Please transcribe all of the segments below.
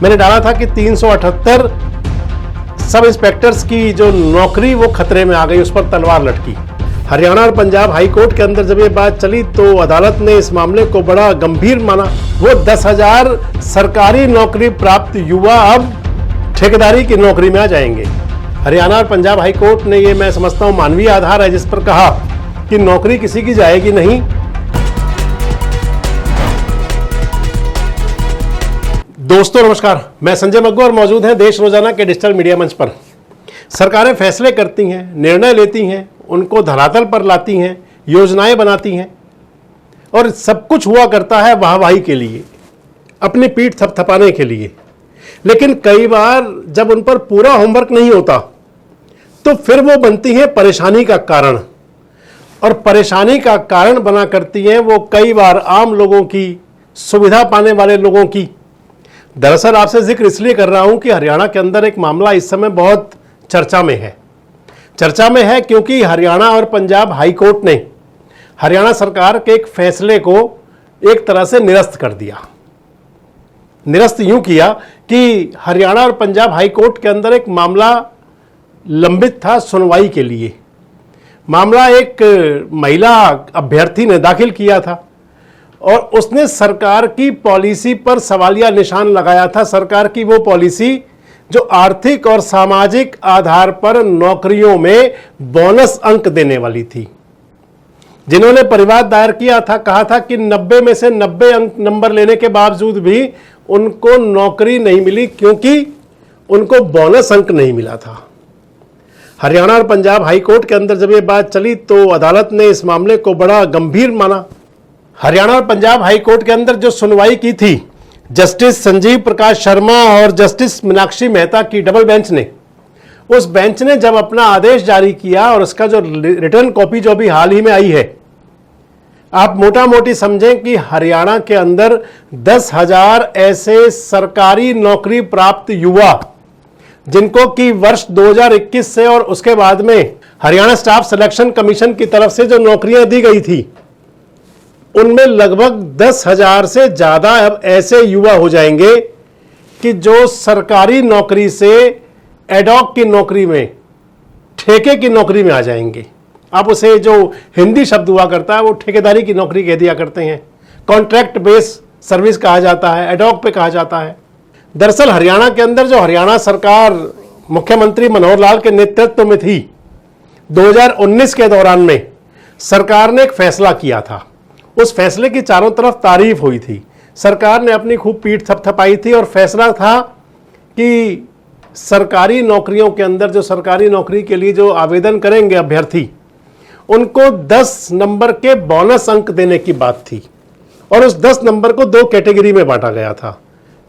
मैंने डाला था कि 378 सब इंस्पेक्टर्स की जो नौकरी वो खतरे में आ गई, उस पर तलवार लटकी। हरियाणा और पंजाब हाई कोर्ट के अंदर जब ये बात चली तो अदालत ने इस मामले को बड़ा गंभीर माना। वो 10,000 सरकारी नौकरी प्राप्त युवा अब ठेकेदारी की नौकरी में आ जाएंगे। हरियाणा और पंजाब हाई कोर्ट ने ये, मैं समझता हूँ, मानवीय आधार है जिस पर कहा कि नौकरी किसी की जाएगी नहीं। दोस्तों नमस्कार, मैं संजय मग्गू और मौजूद हैं देश रोजाना के डिजिटल मीडिया मंच पर। सरकारें फैसले करती हैं, निर्णय लेती हैं, उनको धरातल पर लाती हैं, योजनाएं बनाती हैं और सब कुछ हुआ करता है वाहवाही के लिए, अपनी पीठ थपथपाने के लिए। लेकिन कई बार जब उन पर पूरा होमवर्क नहीं होता तो फिर वो बनती हैं परेशानी का कारण, और परेशानी का कारण बना करती हैं वो कई बार आम लोगों की, सुविधा पाने वाले लोगों की। दरअसल आपसे जिक्र इसलिए कर रहा हूं कि हरियाणा के अंदर एक मामला इस समय बहुत चर्चा में है क्योंकि हरियाणा और पंजाब हाई कोर्ट ने हरियाणा सरकार के एक फैसले को एक तरह से निरस्त कर दिया। निरस्त यूं किया कि हरियाणा और पंजाब हाई कोर्ट के अंदर एक मामला लंबित था सुनवाई के लिए। मामला एक महिला अभ्यर्थी ने दाखिल किया था और उसने सरकार की पॉलिसी पर सवालिया निशान लगाया था। सरकार की वो पॉलिसी जो आर्थिक और सामाजिक आधार पर नौकरियों में बोनस अंक देने वाली थी। जिन्होंने परिवाद दायर किया था, कहा था कि 90 में से 90 अंक नंबर लेने के बावजूद भी उनको नौकरी नहीं मिली क्योंकि उनको बोनस अंक नहीं मिला था। हरियाणा और पंजाब हाई कोर्ट के अंदर जब ये बात चली तो अदालत ने इस मामले को बड़ा गंभीर माना। हरियाणा और पंजाब हाई कोर्ट के अंदर जो सुनवाई की थी जस्टिस संजीव प्रकाश शर्मा और जस्टिस मीनाक्षी मेहता की डबल बेंच ने, उस बेंच ने जब अपना आदेश जारी किया और उसका जो रिटर्न कॉपी जो भी हाल ही में आई है, आप मोटा मोटी समझें कि हरियाणा के अंदर 10,000 ऐसे सरकारी नौकरी प्राप्त युवा जिनको कि वर्ष 2021 से और उसके बाद में हरियाणा स्टाफ सिलेक्शन कमीशन की तरफ से जो नौकरियां दी गई थी, उनमें लगभग 10,000 से ज्यादा अब ऐसे युवा हो जाएंगे कि जो सरकारी नौकरी से एडॉक की नौकरी में, ठेके की नौकरी में आ जाएंगे। आप उसे जो हिंदी शब्द हुआ करता है वो ठेकेदारी की नौकरी कह दिया करते हैं, कॉन्ट्रैक्ट बेस सर्विस कहा जाता है, एडॉक पे कहा जाता है। दरअसल हरियाणा के अंदर जो हरियाणा सरकार मुख्यमंत्री मनोहर लाल के नेतृत्व में थी, 2019 के दौरान में सरकार ने एक फैसला किया था। उस फैसले की चारों तरफ तारीफ हुई थी, सरकार ने अपनी खूब पीठ थपथपाई थी और फैसला था कि सरकारी नौकरियों के अंदर जो सरकारी नौकरी के लिए जो आवेदन करेंगे अभ्यर्थी, उनको 10 नंबर के बोनस अंक देने की बात थी। और उस 10 नंबर को 2 कैटेगरी में बांटा गया था,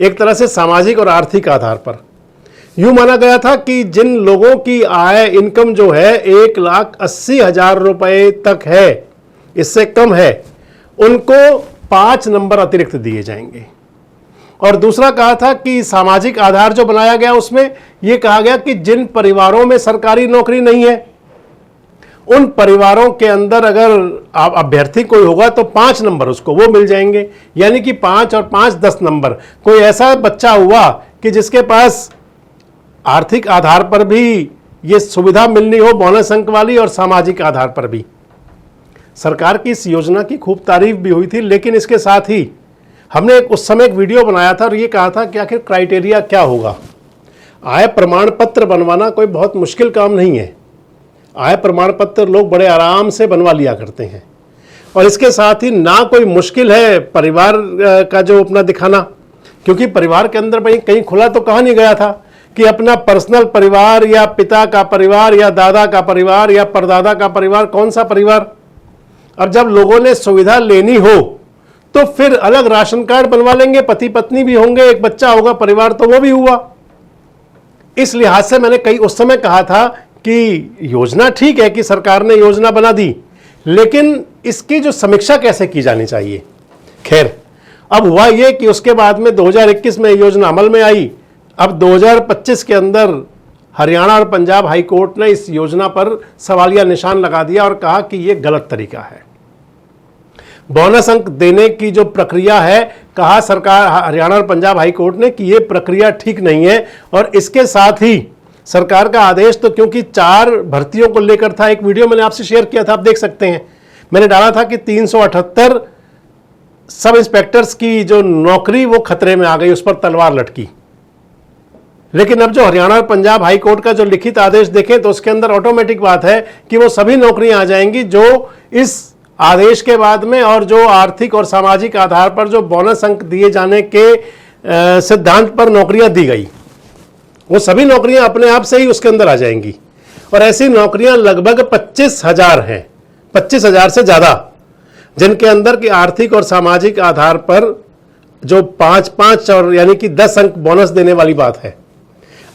एक तरह से सामाजिक और आर्थिक आधार पर। यूं माना गया था कि जिन लोगों की आय इनकम जो है 1,80,000 रुपए तक है, इससे कम है, उनको 5 नंबर अतिरिक्त दिए जाएंगे। और दूसरा कहा था कि सामाजिक आधार जो बनाया गया उसमें यह कहा गया कि जिन परिवारों में सरकारी नौकरी नहीं है, उन परिवारों के अंदर अगर आप अभ्यर्थी कोई होगा तो 5 नंबर उसको वो मिल जाएंगे। यानी कि 5 और 5 10 नंबर। कोई ऐसा बच्चा हुआ कि जिसके पास आर्थिक आधार पर भी ये सुविधा मिलनी हो, बोनस अंक वाली, और सामाजिक आधार पर भी। सरकार की इस योजना की खूब तारीफ भी हुई थी, लेकिन इसके साथ ही हमने उस समय एक वीडियो बनाया था और ये कहा था कि आखिर क्राइटेरिया क्या होगा। आय प्रमाण पत्र बनवाना कोई बहुत मुश्किल काम नहीं है। आय प्रमाण पत्र लोग बड़े आराम से बनवा लिया करते हैं, और इसके साथ ही ना कोई मुश्किल है परिवार का जो अपना दिखाना, क्योंकि परिवार के अंदर भाई कहीं खुला तो कहा नहीं गया था कि अपना पर्सनल परिवार या पिता का परिवार या दादा का परिवार या परदादा का परिवार, कौन सा परिवार। और जब लोगों ने सुविधा लेनी हो तो फिर अलग राशन कार्ड बनवा लेंगे, पति पत्नी भी होंगे, एक बच्चा होगा, परिवार तो वो भी हुआ। इस लिहाज से मैंने उस समय कहा था कि योजना ठीक है कि सरकार ने योजना बना दी, लेकिन इसकी जो समीक्षा कैसे की जानी चाहिए। खैर, अब हुआ ये कि उसके बाद में 2021 में योजना अमल में आई। अब 2025 के अंदर हरियाणा और पंजाब हाई कोर्ट ने इस योजना पर सवालिया निशान लगा दिया और कहा कि यह गलत तरीका है। बोनस अंक देने की जो प्रक्रिया है, कहा सरकार हरियाणा और पंजाब हाई कोर्ट ने कि ये प्रक्रिया ठीक नहीं है। और इसके साथ ही सरकार का आदेश तो क्योंकि 4 भर्तियों को लेकर था, एक वीडियो मैंने आपसे शेयर किया था, आप देख सकते हैं, मैंने डाला था कि 378 सब इंस्पेक्टर्स की जो नौकरी वो खतरे में आ गई, उस पर तलवार लटकी। लेकिन अब जो हरियाणा और पंजाब हाई कोर्ट का जो लिखित आदेश देखें तो उसके अंदर ऑटोमेटिक बात है कि वो सभी नौकरियां आ जाएंगी जो इस आदेश के बाद में, और जो आर्थिक और सामाजिक आधार पर जो बोनस अंक दिए जाने के सिद्धांत पर नौकरियां दी गई, वो सभी नौकरियां अपने आप से ही उसके अंदर आ जाएंगी। और ऐसी नौकरियां लगभग 25,000 हैं, 25,000 से ज्यादा, जिनके अंदर की आर्थिक और सामाजिक आधार पर जो 5-5 और यानी कि 10 अंक बोनस देने वाली बात है।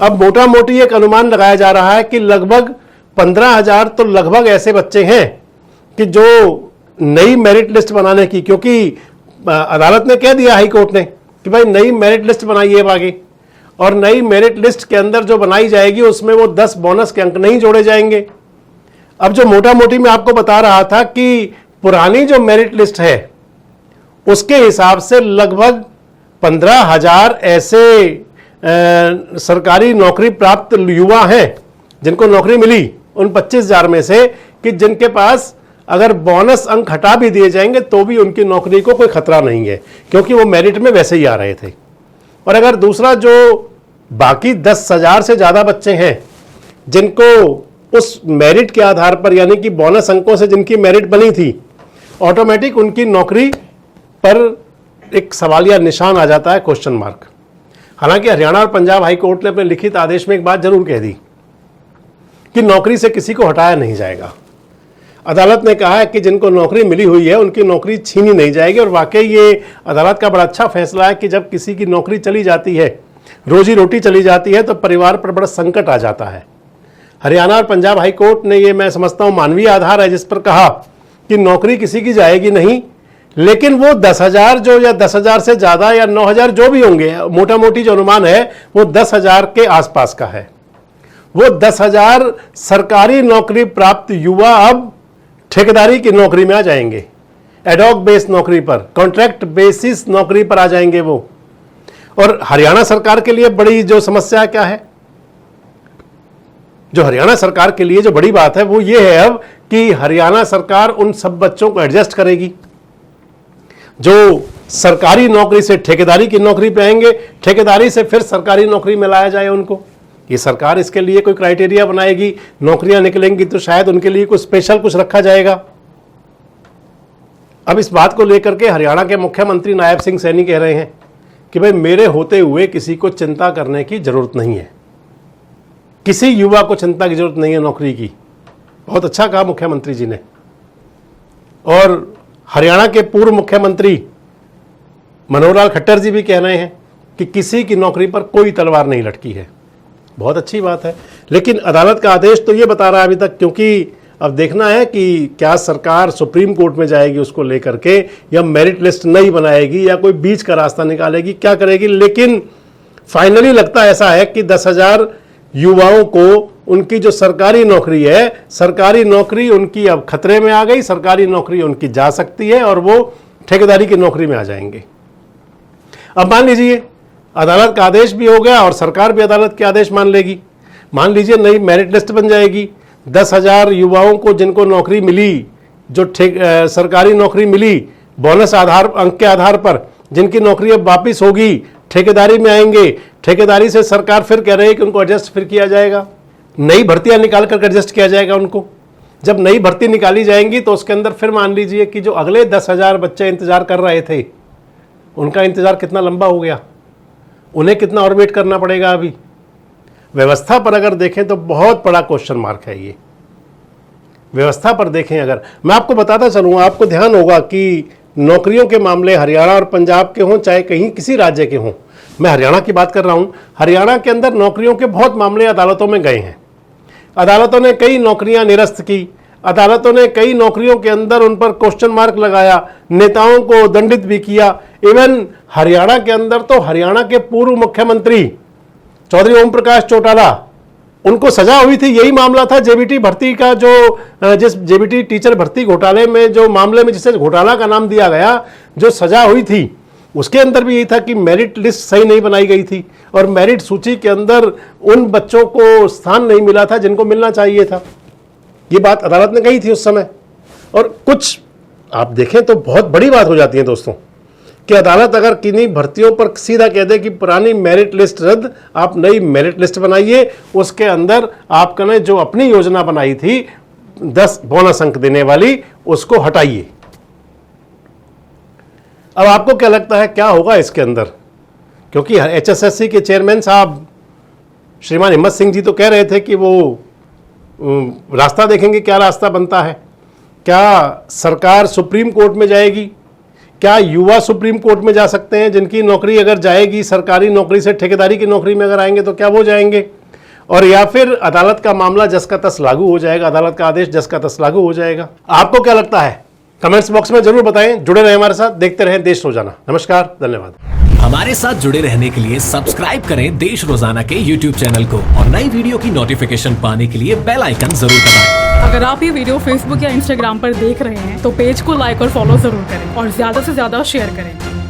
अब मोटा मोटी एक अनुमान लगाया जा रहा है कि लगभग 15,000 तो लगभग ऐसे बच्चे हैं कि जो नई मेरिट लिस्ट बनाने की, क्योंकि अदालत ने कह दिया हाई कोर्ट ने कि भाई नई मेरिट लिस्ट बनाइए अब आगे, और नई मेरिट लिस्ट के अंदर जो बनाई जाएगी उसमें वो 10 बोनस के अंक नहीं जोड़े जाएंगे। अब जो मोटा मोटी मैं आपको बता रहा था कि पुरानी जो मेरिट लिस्ट है उसके हिसाब से लगभग 15,000 ऐसे सरकारी नौकरी प्राप्त युवा हैं जिनको नौकरी मिली उन 25,000 में से, कि जिनके पास अगर बोनस अंक हटा भी दिए जाएंगे तो भी उनकी नौकरी को कोई खतरा नहीं है, क्योंकि वो मेरिट में वैसे ही आ रहे थे। और अगर दूसरा जो बाकी 10,000 से ज़्यादा बच्चे हैं जिनको उस मेरिट के आधार पर यानी कि बोनस अंकों से जिनकी मेरिट बनी थी, ऑटोमेटिक उनकी नौकरी पर एक सवालिया निशान आ जाता है, क्वेश्चन मार्क। हालांकि हरियाणा और पंजाब हाई कोर्ट ने अपने लिखित आदेश में एक बात जरूर कह दी कि नौकरी से किसी को हटाया नहीं जाएगा। अदालत ने कहा है कि जिनको नौकरी मिली हुई है उनकी नौकरी छीनी नहीं जाएगी। और वाकई ये अदालत का बड़ा अच्छा फैसला है कि जब किसी की नौकरी चली जाती है, रोजी रोटी चली जाती है, तो परिवार पर बड़ा संकट आ जाता है। हरियाणा और पंजाब हाई कोर्ट ने ये, मैं समझता हूँ, मानवीय आधार है जिस पर कहा कि नौकरी किसी की जाएगी नहीं, लेकिन वो 10,000 जो, या 10,000 से ज़्यादा या 9,000 जो भी होंगे, मोटा मोटी जो अनुमान है वो 10,000 के आसपास का है। वो 10,000 सरकारी नौकरी प्राप्त युवा अब ठेकेदारी की नौकरी में आ जाएंगे, एडॉक बेस नौकरी पर, कॉन्ट्रैक्ट बेसिस नौकरी पर आ जाएंगे वो। और हरियाणा सरकार के लिए बड़ी जो समस्या क्या है, जो हरियाणा सरकार के लिए जो बड़ी बात है वो ये है अब कि हरियाणा सरकार उन सब बच्चों को एडजस्ट करेगी जो सरकारी नौकरी से ठेकेदारी की नौकरी पे आएंगे, ठेकेदारी से फिर सरकारी नौकरी में लाया जाए उनको। ये सरकार इसके लिए कोई क्राइटेरिया बनाएगी, नौकरियां निकलेंगी तो शायद उनके लिए कुछ स्पेशल कुछ रखा जाएगा। अब इस बात को लेकर के हरियाणा के मुख्यमंत्री नायब सिंह सैनी कह रहे हैं कि भाई मेरे होते हुए किसी को चिंता करने की जरूरत नहीं है, किसी युवा को चिंता की जरूरत नहीं है नौकरी की। बहुत अच्छा कहा मुख्यमंत्री जी ने। और हरियाणा के पूर्व मुख्यमंत्री मनोहर लाल खट्टर जी भी कह रहे हैं कि किसी की नौकरी पर कोई तलवार नहीं लटकी है। बहुत अच्छी बात है। लेकिन अदालत का आदेश तो ये बता रहा है अभी तक, क्योंकि अब देखना है कि क्या सरकार सुप्रीम कोर्ट में जाएगी उसको लेकर के, या मेरिट लिस्ट नहीं बनाएगी, या कोई बीच का रास्ता निकालेगी, क्या करेगी। लेकिन फाइनली लगता ऐसा है कि 10,000 युवाओं को उनकी जो सरकारी नौकरी है, सरकारी नौकरी उनकी अब खतरे में आ गई, सरकारी नौकरी उनकी जा सकती है और वो ठेकेदारी की नौकरी में आ जाएंगे। अब मान लीजिए अदालत का आदेश भी हो गया और सरकार भी अदालत के आदेश मान लेगी। मान लीजिए नई मेरिट लिस्ट बन जाएगी, 10,000 युवाओं को जिनको नौकरी मिली, जो सरकारी नौकरी मिली बोनस आधार अंक के आधार पर, जिनकी नौकरी अब वापिस होगी, ठेकेदारी में आएंगे। ठेकेदारी से सरकार फिर कह रही है कि उनको एडजस्ट फिर किया जाएगा, नई भर्तियां निकाल कर एडजस्ट किया जाएगा उनको। जब नई भर्ती निकाली जाएंगी तो उसके अंदर फिर मान लीजिए कि जो अगले 10,000 बच्चे इंतजार कर रहे थे, उनका इंतजार कितना लंबा हो गया, उन्हें कितना और वेट करना पड़ेगा। अभी व्यवस्था पर अगर देखें तो बहुत बड़ा क्वेश्चन मार्क है ये। व्यवस्था पर देखें अगर, मैं आपको बताता चलूँगा, आपको ध्यान होगा कि नौकरियों के मामले हरियाणा और पंजाब के हों चाहे कहीं किसी राज्य के हों, मैं हरियाणा की बात कर रहा हूँ, हरियाणा के अंदर नौकरियों के बहुत मामले अदालतों में गए हैं। अदालतों ने कई नौकरियां निरस्त की, अदालतों ने कई नौकरियों के अंदर उन पर क्वेश्चन मार्क लगाया, नेताओं को दंडित भी किया। इवन हरियाणा के अंदर तो हरियाणा के पूर्व मुख्यमंत्री चौधरी ओम प्रकाश चौटाला, उनको सजा हुई थी। यही मामला था जेबीटी भर्ती का, जो जिस जेबीटी टीचर भर्ती घोटाले में, जो मामले में जिसे घोटाला का नाम दिया गया, जो सजा हुई थी उसके अंदर भी यही था कि मेरिट लिस्ट सही नहीं बनाई गई थी और मेरिट सूची के अंदर उन बच्चों को स्थान नहीं मिला था जिनको मिलना चाहिए था। ये बात अदालत ने कही थी उस समय। और कुछ आप देखें तो बहुत बड़ी बात हो जाती है दोस्तों कि अदालत अगर किन्हीं भर्तियों पर सीधा कह दे कि पुरानी मेरिट लिस्ट रद्द, आप नई मेरिट लिस्ट बनाइए, उसके अंदर आपने जो अपनी योजना बनाई थी 10 बोनस अंक देने वाली, उसको हटाइए। अब आपको क्या लगता है क्या होगा इसके अंदर? क्योंकि एचएसएससी के चेयरमैन साहब श्रीमान हिम्मत सिंह जी तो कह रहे थे कि वो रास्ता देखेंगे, क्या रास्ता बनता है। क्या सरकार सुप्रीम कोर्ट में जाएगी? क्या युवा सुप्रीम कोर्ट में जा सकते हैं? जिनकी नौकरी अगर जाएगी सरकारी नौकरी से ठेकेदारी की नौकरी में अगर आएंगे तो क्या वो जाएंगे? और या फिर अदालत का मामला जस का तस लागू हो जाएगा, अदालत का आदेश जस का तस लागू हो जाएगा? आपको क्या लगता है? कमेंट्स बॉक्स में जरूर बताएं। जुड़े रहें हमारे साथ, देखते रहें देश रोजाना। नमस्कार, धन्यवाद। हमारे साथ जुड़े रहने के लिए सब्सक्राइब करें देश रोजाना के YouTube चैनल को और नई वीडियो की नोटिफिकेशन पाने के लिए बेल आइकन जरूर दबाएं। अगर आप ये वीडियो Facebook या Instagram पर देख रहे हैं तो पेज को लाइक और फॉलो जरूर करें और ज्यादा से ज्यादा शेयर करें।